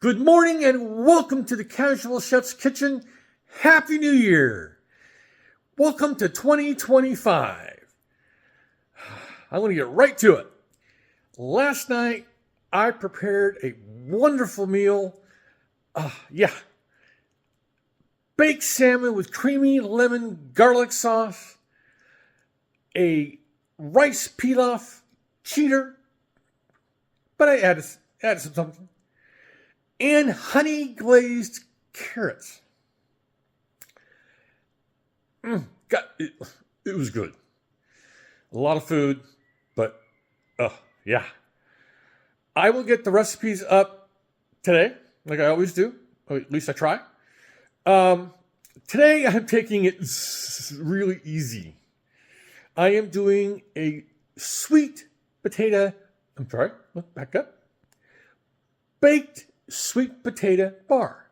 Good morning and welcome to the Casual Chef's Kitchen. Happy New Year. Welcome to 2025. I'm going to get right to it. Last night, I prepared a wonderful meal. Baked salmon with creamy lemon garlic sauce, a rice pilaf cheater, but I added something, and honey glazed carrots. It was good. A lot of food, but I will get the recipes up today, like I always do, or at least I try. Today I'm taking it really easy. I am doing a baked sweet potato bar.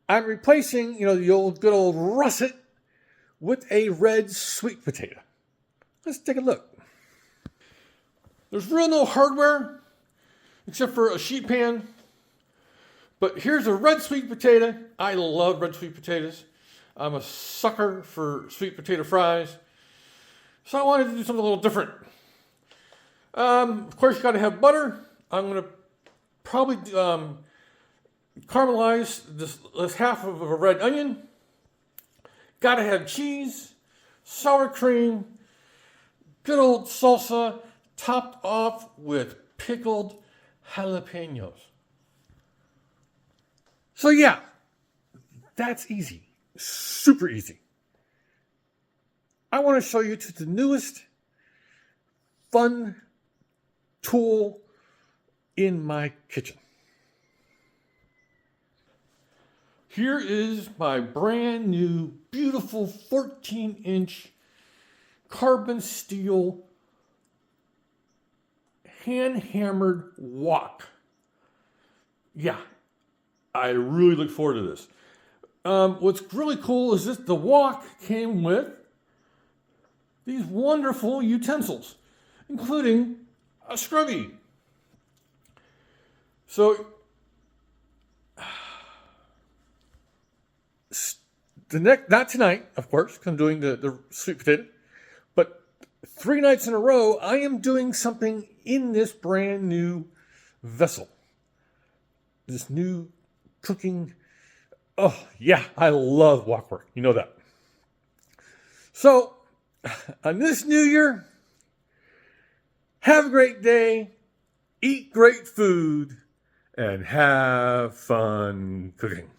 I'm replacing, the old good old russet with a red sweet potato. Let's take a look. There's really no hardware except for a sheet pan. But here's a red sweet potato. I love red sweet potatoes. I'm a sucker for sweet potato fries. So I wanted to do something a little different. Of course, you got to have butter. I'm going to probably caramelize this half of a red onion. Got to have cheese, sour cream, good old salsa, topped off with pickled jalapenos. So yeah, that's easy, super easy. I want to show you the newest fun tool in my kitchen. Here is my brand new, beautiful 14-inch carbon steel hand-hammered wok. Yeah, I really look forward to this. What's really cool is the wok came with these wonderful utensils, including a scrubby. So, not tonight, of course, because I'm doing the sweet potato, but 3 nights in a row, I am doing something in this brand new vessel. This new cooking. Oh, yeah, I love wok work. You know that. So, on this new year, have a great day, eat great food, and have fun cooking.